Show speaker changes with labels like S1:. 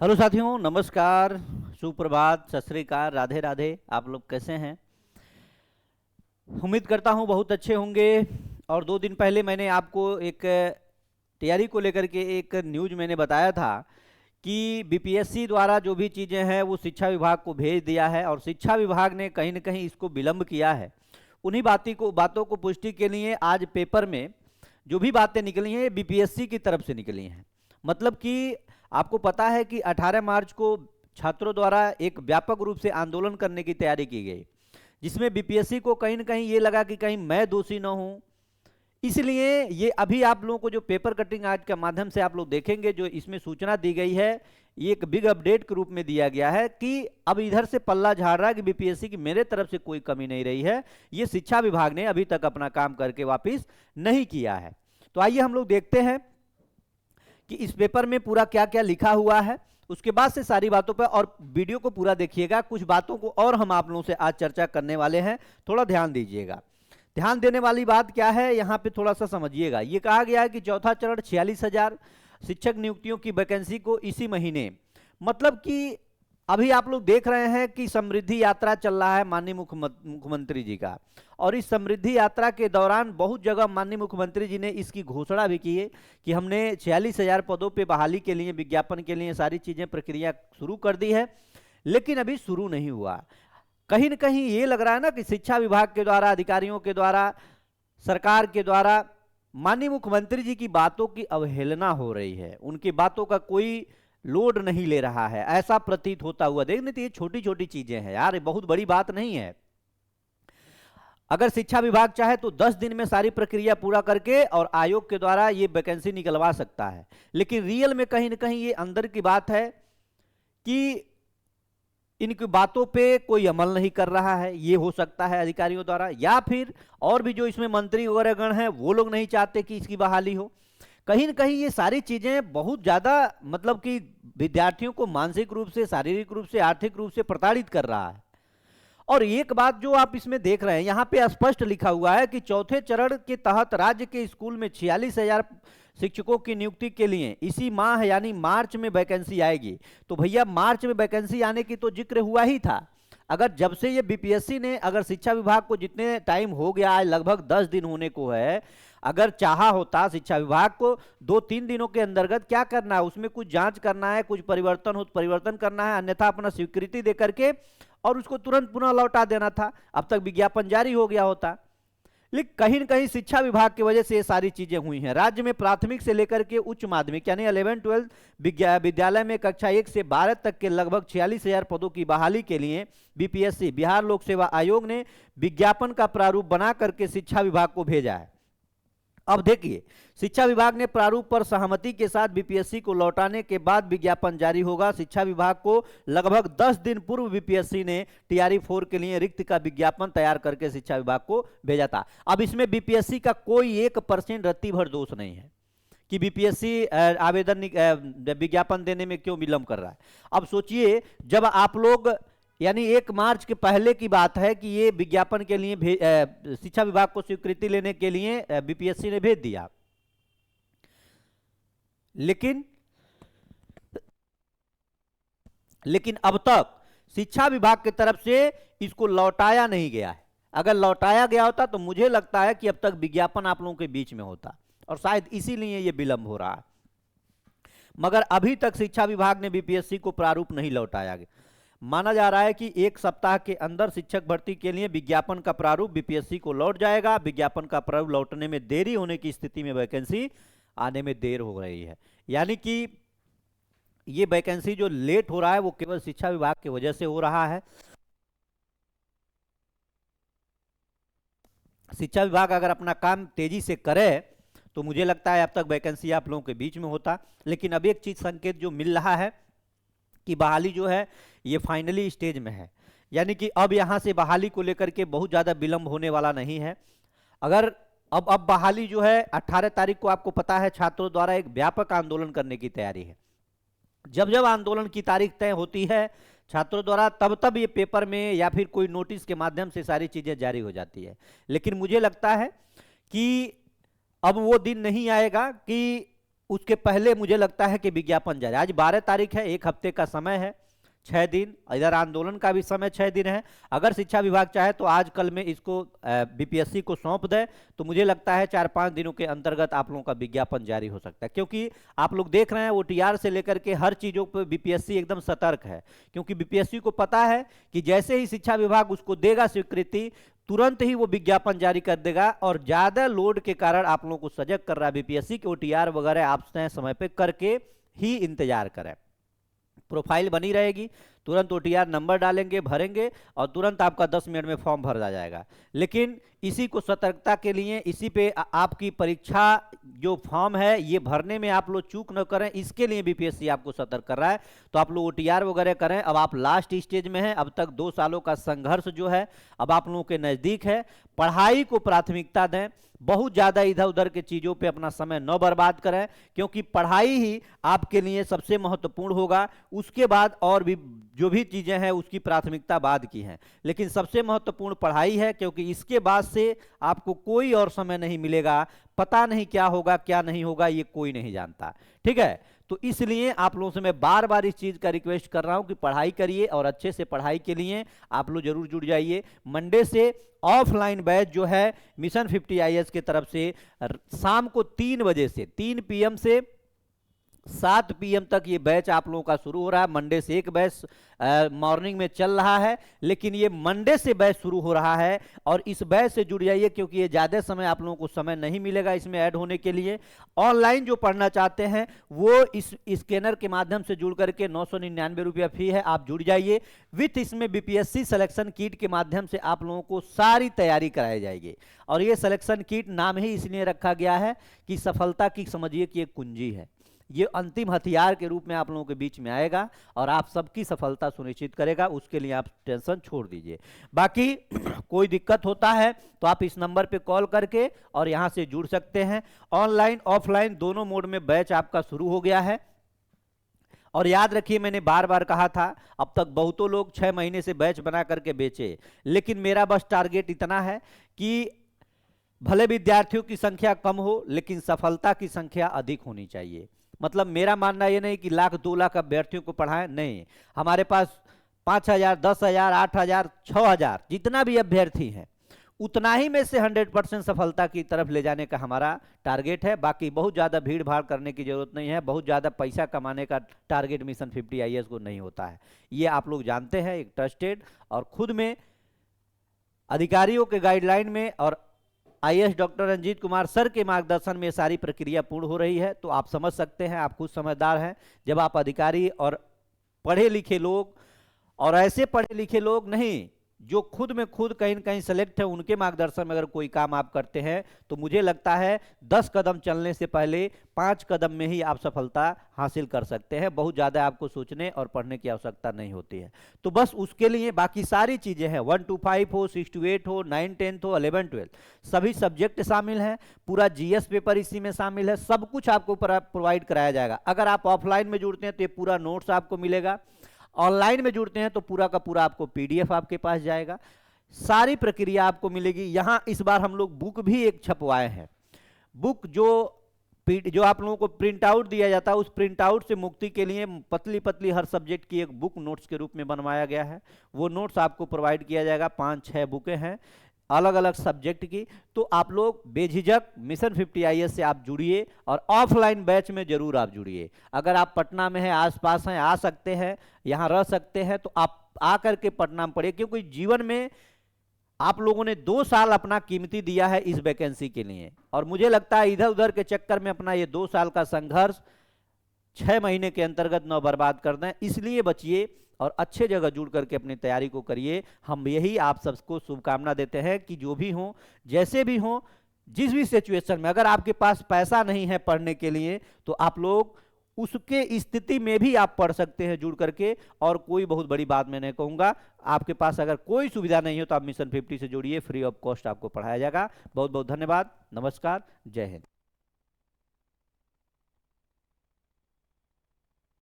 S1: Hello साथियों, नमस्कार, सुप्रभात, सत श्री अकाल, राधे राधे। आप लोग कैसे हैं? उम्मीद करता हूं बहुत अच्छे होंगे। और 2 दिन पहले मैंने आपको एक तैयारी को लेकर के एक न्यूज मैंने बताया था कि बीपीएससी द्वारा जो भी चीज़ें हैं वो शिक्षा विभाग को भेज दिया है और शिक्षा विभाग ने कहीं न कहीं इसको विलंब किया है। उन्हीं बातों को पुष्टि के लिए आज पेपर में जो भी बातें निकली हैं ये बीपीएससी की तरफ से निकली हैं। मतलब कि आपको पता है कि 18 मार्च को छात्रों द्वारा एक व्यापक रूप से आंदोलन करने की तैयारी की गई, जिसमें बीपीएससी को कहीं न कहीं ये लगा कि कहीं मैं दोषी न हूं। इसलिए ये अभी आप लोगों को जो पेपर कटिंग आज के माध्यम से आप लोग देखेंगे, जो इसमें सूचना दी गई है, ये एक बिग अपडेट के रूप में दिया गया है कि अब इधर से पल्ला झाड़ रहा है कि बीपीएससी की मेरे तरफ से कोई कमी नहीं रही है, ये शिक्षा विभाग ने अभी तक अपना काम करके वापिस नहीं किया है। तो आइए हम लोग देखते हैं कि इस पेपर में पूरा क्या क्या लिखा हुआ है, उसके बाद से सारी बातों पर, और वीडियो को पूरा देखिएगा। कुछ बातों को और हम आप लोगों से आज चर्चा करने वाले हैं, थोड़ा ध्यान दीजिएगा। ध्यान देने वाली बात क्या है यहाँ पे थोड़ा सा समझिएगा। ये कहा गया है कि चौथा चरण 46,000 शिक्षक नियुक्तियों की वैकेंसी को इसी महीने, मतलब कि अभी आप लोग देख रहे हैं कि समृद्धि यात्रा चल रहा है माननीय मुख्यमंत्री जी का, और इस समृद्धि यात्रा के दौरान बहुत जगह माननीय मुख्यमंत्री जी ने इसकी घोषणा भी की है कि हमने 46,000 पदों पे बहाली के लिए, विज्ञापन के लिए सारी चीजें प्रक्रिया शुरू कर दी है, लेकिन अभी शुरू नहीं हुआ। कहीं न कहीं ये लग रहा है ना कि शिक्षा विभाग के द्वारा, अधिकारियों के द्वारा, सरकार के द्वारा माननीय मुख्यमंत्री जी की बातों की अवहेलना हो रही है, उनकी बातों का कोई लोड नहीं ले रहा है, ऐसा प्रतीत होता हुआ। देखने तो ये छोटी छोटी चीजें हैं यार, ये बहुत बड़ी बात नहीं है। अगर शिक्षा विभाग चाहे तो 10 दिन में सारी प्रक्रिया पूरा करके और आयोग के द्वारा ये वैकेंसी निकलवा सकता है, लेकिन रियल में कहीं ना कहीं ये अंदर की बात है कि इनकी बातों पे कोई अमल नहीं कर रहा है। ये हो सकता है अधिकारियों द्वारा, या फिर और भी जो इसमें मंत्री वगैरह गण हैं वो लोग नहीं चाहते कि इसकी बहाली हो। कहीं न कहीं ये सारी चीजें बहुत ज्यादा, मतलब कि विद्यार्थियों को मानसिक रूप से, शारीरिक रूप से, आर्थिक रूप से प्रताड़ित कर रहा है। और एक बात जो आप इसमें देख रहे हैं, यहाँ पे स्पष्ट लिखा हुआ है कि चौथे चरण के तहत राज्य के स्कूल में 46,000 शिक्षकों की नियुक्ति के लिए इसी माह यानी मार्च में वैकेंसी आएगी। तो भैया मार्च में वैकेंसी आने की तो जिक्र हुआ ही था। अगर जब से ये बीपीएससी ने, अगर शिक्षा विभाग को जितने टाइम हो गया है, लगभग 10 दिन होने को है, अगर चाहा होता शिक्षा विभाग को 2-3 दिनों के अंतर्गत क्या करना है, उसमें कुछ जांच करना है, कुछ परिवर्तन हो तो परिवर्तन करना है, अन्यथा अपना स्वीकृति दे करके और उसको तुरंत पुनः लौटा देना था, अब तक विज्ञापन जारी हो गया होता। लेकिन कहीं न कहीं शिक्षा विभाग की वजह से ये सारी चीजें हुई हैं। राज्य में प्राथमिक से लेकर के उच्च माध्यमिक यानी 11-12 विद्यालय में कक्षा 1 से 12 तक के लगभग 46,000 पदों की बहाली के लिए बीपीएससी, बिहार लोक सेवा आयोग ने विज्ञापन का प्रारूप बना करके शिक्षा विभाग को भेजा है। अब देखिए, शिक्षा विभाग ने प्रारूप पर सहमति के साथ बीपीएससी को लौटाने के बाद विज्ञापन जारी होगा। शिक्षा विभाग को लगभग 10 दिन पूर्व बीपीएससी ने टीआरई 4 के लिए रिक्त का विज्ञापन तैयार करके शिक्षा विभाग को भेजा था। अब इसमें बीपीएससी का कोई 1% रत्ती भर दोष नहीं है कि बीपीएससी आवेदन विज्ञापन देने में क्यों विलंब कर रहा है। अब सोचिए, जब आप लोग, यानी 1 मार्च के पहले की बात है कि ये विज्ञापन के लिए शिक्षा विभाग को स्वीकृति लेने के लिए बीपीएससी ने भेज दिया, लेकिन अब तक शिक्षा विभाग की तरफ से इसको लौटाया नहीं गया है। अगर लौटाया गया होता तो मुझे लगता है कि अब तक विज्ञापन आप लोगों के बीच में होता, और शायद इसीलिए ये विलंब हो रहा है। मगर अभी तक शिक्षा विभाग ने बीपीएससी को प्रारूप नहीं लौटाया गया। माना जा रहा है कि 1 सप्ताह के अंदर शिक्षक भर्ती के लिए विज्ञापन का प्रारूप बीपीएससी को लौट जाएगा। विज्ञापन का प्रारूप लौटने में देरी होने की स्थिति में वैकेंसी आने में देर हो रही है, यानी कि ये वैकेंसी जो लेट हो रहा है वो केवल शिक्षा विभाग की वजह से हो रहा है। शिक्षा विभाग अगर अपना काम तेजी से करे तो मुझे लगता है अब तक वैकेंसी आप लोगों के बीच में होता। लेकिन अब एक चीज संकेत जो मिल रहा है कि बहाली जो है ये फाइनली स्टेज में है, यानी कि अब यहां से बहाली को लेकर के बहुत ज्यादा विलंब होने वाला नहीं है। अगर अब बहाली जो है 18 तारीख को, आपको पता है, छात्रों द्वारा एक व्यापक आंदोलन करने की तैयारी है। जब जब आंदोलन की तारीख तय होती है छात्रों द्वारा, तब तब ये पेपर में या फिर कोई नोटिस के माध्यम से सारी चीजें जारी हो जाती है। लेकिन मुझे लगता है कि अब वो दिन नहीं आएगा कि उसके पहले मुझे लगता है कि विज्ञापन जारी, आज 12 तारीख है, 1 हफ्ते का समय है, 6 दिन, इधर आंदोलन का भी समय 6 दिन है। अगर शिक्षा विभाग चाहे तो आज कल में इसको बीपीएससी को सौंप दे तो मुझे लगता है 4-5 दिनों के अंतर्गत आप लोगों का विज्ञापन जारी हो सकता है, क्योंकि आप लोग देख रहे हैं ओटीआर से लेकर के हर चीज़ों पर बीपीएससी एकदम सतर्क है, क्योंकि बीपीएससी को पता है कि जैसे ही शिक्षा विभाग उसको देगा स्वीकृति, तुरंत ही वो विज्ञापन जारी कर देगा, और ज़्यादा लोड के कारण आप लोगों को सजग कर रहा है बीपीएससी के ओटीआर वगैरह आप समय पे करके ही इंतजार करें। प्रोफाइल बनी रहेगी, तुरंत ओटीआर नंबर डालेंगे, भरेंगे और तुरंत आपका 10 मिनट में फॉर्म भर जाएगा। लेकिन इसी को सतर्कता के लिए, इसी पे आपकी परीक्षा जो फॉर्म है ये भरने में आप लोग चूक न करें, इसके लिए बीपीएससी आपको सतर्क कर रहा है। तो आप लोग ओटीआर वगैरह करें, अब आप लास्ट स्टेज में हैं, अब तक 2 सालों का संघर्ष जो है अब आप लोगों के नज़दीक है। पढ़ाई को प्राथमिकता दें, बहुत ज़्यादा इधर उधर के चीज़ों पे अपना समय न बर्बाद करें, क्योंकि पढ़ाई ही आपके लिए सबसे महत्वपूर्ण होगा। उसके बाद और भी जो भी चीज़ें हैं उसकी प्राथमिकता बाद की हैं, लेकिन सबसे महत्वपूर्ण पढ़ाई है, क्योंकि इसके बाद से आपको कोई और समय नहीं मिलेगा। पता नहीं क्या होगा क्या नहीं होगा, ये कोई नहीं जानता, ठीक है। तो इसलिए आप लोगों से मैं बार बार इस चीज़ का रिक्वेस्ट कर रहा हूं कि पढ़ाई करिए, और अच्छे से पढ़ाई के लिए आप लोग जरूर जुड़ जाइए। मंडे से ऑफलाइन बैच जो है मिशन 50 IAS की तरफ से शाम को 3 बजे से 3 PM से 7 PM तक ये बैच आप लोगों का शुरू हो रहा है। मंडे से एक बैच मॉर्निंग में चल रहा है, लेकिन ये मंडे से बैच शुरू हो रहा है, और इस बैच से जुड़ जाइए, क्योंकि ये ज़्यादा समय आप लोगों को समय नहीं मिलेगा इसमें ऐड होने के लिए। ऑनलाइन जो पढ़ना चाहते हैं वो इस स्कैनर के माध्यम से जुड़ करके 999 रुपया फी है, आप जुड़ जाइए। विथ इसमें बीपीएससी सिलेक्शन किट के माध्यम से आप लोगों को सारी तैयारी कराई जाएगी, और ये सिलेक्शन किट नाम ही इसलिए रखा गया है कि सफलता की समझिए कि एक कुंजी है, ये अंतिम हथियार के रूप में आप लोगों के बीच में आएगा और आप सबकी सफलता सुनिश्चित करेगा। उसके लिए आप टेंशन छोड़ दीजिए। बाकी कोई दिक्कत होता है तो आप इस नंबर पे कॉल करके और यहां से जुड़ सकते हैं। ऑनलाइन ऑफलाइन दोनों मोड में बैच आपका शुरू हो गया है। और याद रखिए, मैंने बार बार कहा था, अब तक बहुतों लोग 6 महीने से बैच बना करके बेचे, लेकिन मेरा बस टारगेट इतना है कि भले विद्यार्थियों की संख्या कम हो, लेकिन सफलता की संख्या अधिक होनी चाहिए। मतलब मेरा मानना ये नहीं कि 1 लाख 2 लाख अभ्यर्थियों को पढ़ाएं, नहीं, हमारे पास 5,000 10,000 8,000 6,000 जितना भी अभ्यर्थी हैं उतना ही में से 100% सफलता की तरफ ले जाने का हमारा टारगेट है। बाकी बहुत ज़्यादा भीड़ भाड़ करने की जरूरत नहीं है, बहुत ज़्यादा पैसा कमाने का टारगेट मिशन 50 IAS को नहीं होता है, ये आप लोग जानते हैं। एक ट्रस्टेड और खुद में अधिकारियों के गाइडलाइन में और IAS doctor Ranjit Kumar sir के मार्गदर्शन में सारी प्रक्रिया पूर्ण हो रही है। तो आप समझ सकते हैं, आप खुद समझदार हैं, जब आप अधिकारी और पढ़े लिखे लोग, और ऐसे पढ़े लिखे लोग नहीं जो खुद में खुद कहीं न कहीं सेलेक्ट है, उनके मार्गदर्शन में अगर कोई काम आप करते हैं तो मुझे लगता है 10 कदम चलने से पहले 5 कदम में ही आप सफलता हासिल कर सकते हैं। बहुत ज़्यादा आपको सोचने और पढ़ने की आवश्यकता नहीं होती है। तो बस उसके लिए बाकी सारी चीज़ें हैं, 1 to 5 हो, 6 to 8 हो, 9 10 हो, 11 12 सभी सब्जेक्ट शामिल हैं। पूरा GS पेपर इसी में शामिल है, सब कुछ आपको प्रोवाइड कराया जाएगा। अगर आप ऑफलाइन में जुड़ते हैं तो ये पूरा नोट्स आपको मिलेगा, ऑनलाइन में जुड़ते हैं तो पूरा का पूरा आपको PDF आपके पास जाएगा, सारी प्रक्रिया आपको मिलेगी। यहाँ इस बार हम लोग बुक भी एक छपवाए हैं। बुक जो आप लोगों को प्रिंट आउट दिया जाता है, उस प्रिंट आउट से मुक्ति के लिए पतली पतली हर सब्जेक्ट की एक बुक नोट्स के रूप में बनवाया गया है। वो नोट्स आपको प्रोवाइड किया जाएगा। 5-6 बुकें हैं अलग अलग सब्जेक्ट की। तो आप लोग बेझिझक मिशन 50 IAS से आप जुड़िए, और ऑफलाइन बैच में जरूर आप जुड़िए। अगर आप पटना में हैं, आसपास हैं, आ सकते हैं, यहाँ रह सकते हैं, तो आप आकर के पटना में पढ़िए, क्योंकि जीवन में आप लोगों ने 2 साल अपना कीमती दिया है इस वैकेंसी के लिए, और मुझे लगता है इधर उधर के चक्कर में अपना ये 2 साल का संघर्ष 6 महीने के अंतर्गत न बर्बाद कर दें। इसलिए बचिए और अच्छे जगह जुड़ करके अपनी तैयारी को करिए। हम यही आप सबको शुभकामना देते हैं कि जो भी हो, जैसे भी हो, जिस भी सिचुएशन में, अगर आपके पास पैसा नहीं है पढ़ने के लिए तो आप लोग उसके स्थिति में भी आप पढ़ सकते हैं जुड़ करके, और कोई बहुत बड़ी बात मैं नहीं कहूँगा। आपके पास अगर कोई सुविधा नहीं हो तो आप मिशन 50 से जुड़िए, फ्री ऑफ कॉस्ट आपको पढ़ाया जाएगा। बहुत बहुत धन्यवाद, नमस्कार, जय हिंद।